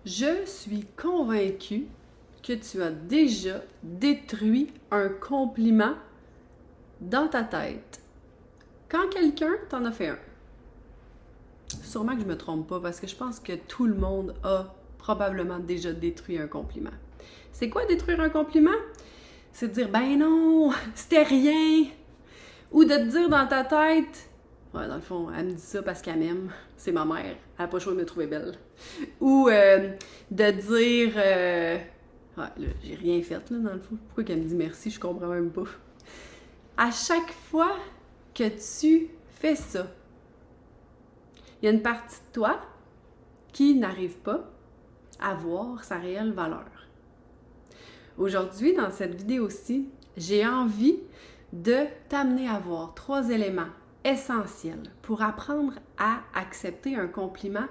Je suis convaincue que tu as déjà détruit un compliment dans ta tête quand quelqu'un t'en a fait un. Sûrement que je me trompe pas parce que je pense que tout le monde a probablement déjà détruit un compliment. C'est quoi détruire un compliment? C'est de dire ben non, c'était rien. Ou de te dire dans ta tête, ouais, dans le fond, elle me dit ça parce qu'elle m'aime, c'est ma mère, elle n'a pas le choix de me trouver belle. Ou de dire, ouais, là, j'ai rien fait là dans le fond, pourquoi qu'elle me dit merci, je comprends même pas. À chaque fois que tu fais ça, il y a une partie de toi qui n'arrive pas à voir sa réelle valeur. Aujourd'hui, dans cette vidéo-ci, j'ai envie de t'amener à voir 3 éléments essentiels pour apprendre à accepter un compliment,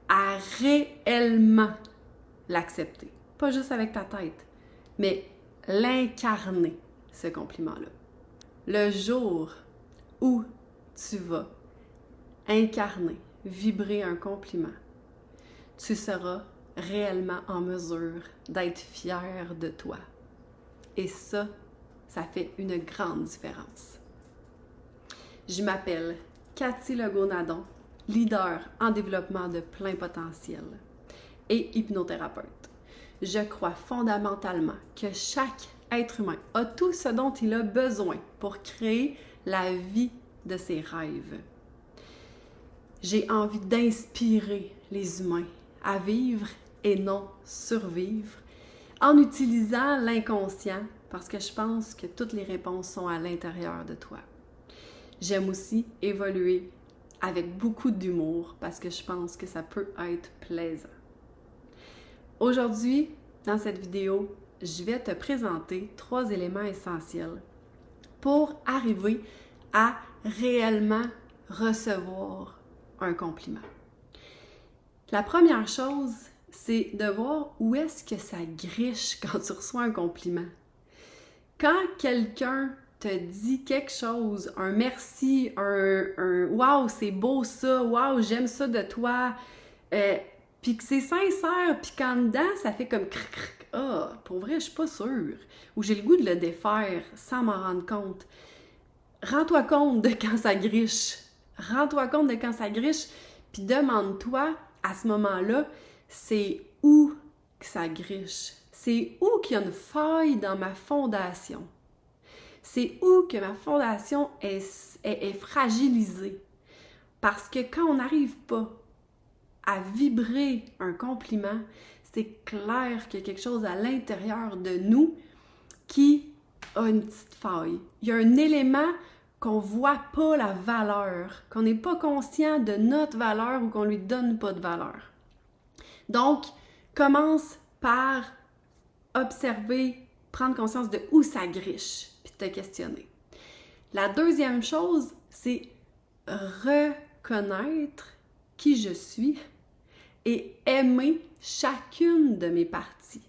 à réellement l'accepter. Pas juste avec ta tête, mais l'incarner, ce compliment-là. Le jour où tu vas incarner, vibrer un compliment, tu seras réellement en mesure d'être fier de toi. Et ça fait une grande différence. Je m'appelle Cathy Legault-Nadon, leader en développement de plein potentiel et hypnothérapeute. Je crois fondamentalement que chaque être humain a tout ce dont il a besoin pour créer la vie de ses rêves. J'ai envie d'inspirer les humains à vivre et non survivre en utilisant l'inconscient parce que je pense que toutes les réponses sont à l'intérieur de toi. J'aime aussi évoluer avec beaucoup d'humour parce que je pense que ça peut être plaisant. Aujourd'hui, dans cette vidéo, je vais te présenter 3 éléments essentiels pour arriver à réellement recevoir un compliment. La première chose, c'est de voir où est-ce que ça griche quand tu reçois un compliment. Quand quelqu'un te dit quelque chose, un merci, un wow, c'est beau ça, wow, j'aime ça de toi, puis que c'est sincère, puis qu'en dedans, ça fait comme cric, cric, ah, pour vrai, je suis pas sûre, ou j'ai le goût de le défaire sans m'en rendre compte. Rends-toi compte de quand ça griche. Rends-toi compte de quand ça griche, puis demande-toi à ce moment-là, c'est où que ça griche? C'est où qu'il y a une faille dans ma fondation? C'est où que ma fondation est fragilisée? Parce que quand on n'arrive pas à vibrer un compliment, c'est clair qu'il y a quelque chose à l'intérieur de nous qui a une petite faille. Il y a un élément qu'on ne voit pas la valeur, qu'on n'est pas conscient de notre valeur ou qu'on ne lui donne pas de valeur. Donc, commence par observer, prendre conscience de où ça griche, puis te questionner. La deuxième chose, c'est reconnaître qui je suis et aimer chacune de mes parties.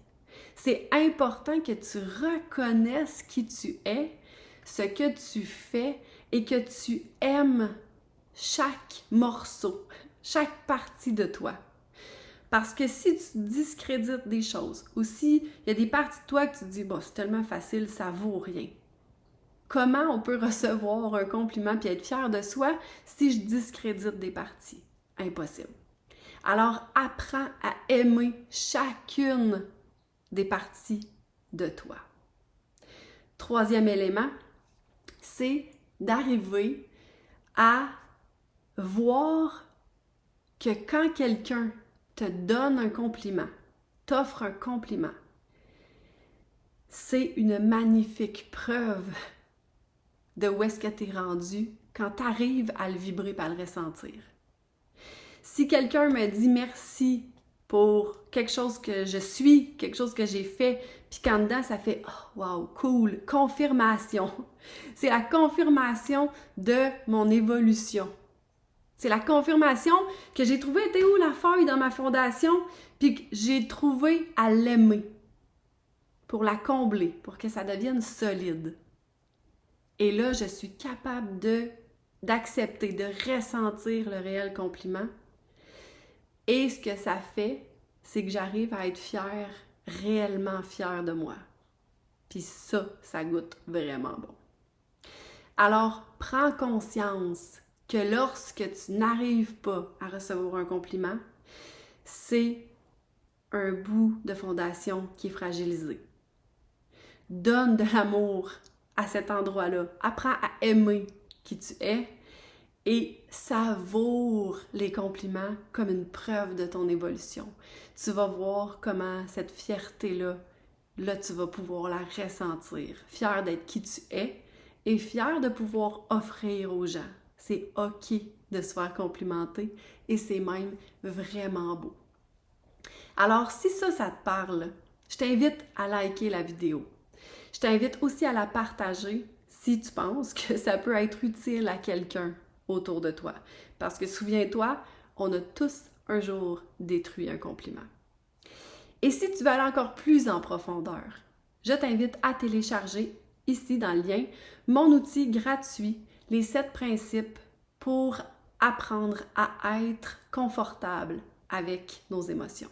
C'est important que tu reconnaisses qui tu es, ce que tu fais et que tu aimes chaque morceau, chaque partie de toi. Parce que si tu discrédites des choses ou s'il y a des parties de toi que tu te dis « bon, c'est tellement facile, ça vaut rien », comment on peut recevoir un compliment puis être fier de soi si je discrédite des parties? Impossible. Alors, apprends à aimer chacune des parties de toi. 3e élément, c'est d'arriver à voir que quand quelqu'un te donne un compliment, t'offre un compliment, c'est une magnifique preuve de où est-ce que tu es rendu quand tu arrives à le vibrer et à le ressentir. Si quelqu'un me dit merci pour quelque chose que je suis, quelque chose que j'ai fait, puis qu'en dedans, ça fait « oh, wow, cool, confirmation ». C'est la confirmation de mon évolution. C'est la confirmation que j'ai trouvé était où la faille dans ma fondation, puis que j'ai trouvé à l'aimer pour la combler, pour que ça devienne solide. Et là, je suis capable d'accepter, de ressentir le réel compliment. Et ce que ça fait, c'est que j'arrive à être fière, réellement fière de moi. Puis ça goûte vraiment bon. Alors, prends conscience que lorsque tu n'arrives pas à recevoir un compliment, c'est un bout de fondation qui est fragilisé. Donne de l'amour à cet endroit-là. Apprends à aimer qui tu es et savoure les compliments comme une preuve de ton évolution. Tu vas voir comment cette fierté-là, là, tu vas pouvoir la ressentir. Fier d'être qui tu es et fier de pouvoir offrir aux gens. C'est OK de se faire complimenter et c'est même vraiment beau. Alors, si ça te parle, je t'invite à liker la vidéo. Je t'invite aussi à la partager si tu penses que ça peut être utile à quelqu'un autour de toi. Parce que souviens-toi, on a tous un jour détruit un compliment. Et si tu veux aller encore plus en profondeur, je t'invite à télécharger ici dans le lien mon outil gratuit, les 7 principes pour apprendre à être confortable avec nos émotions.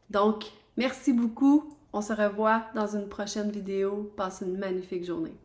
Donc, merci beaucoup. On se revoit dans une prochaine vidéo. Passe une magnifique journée.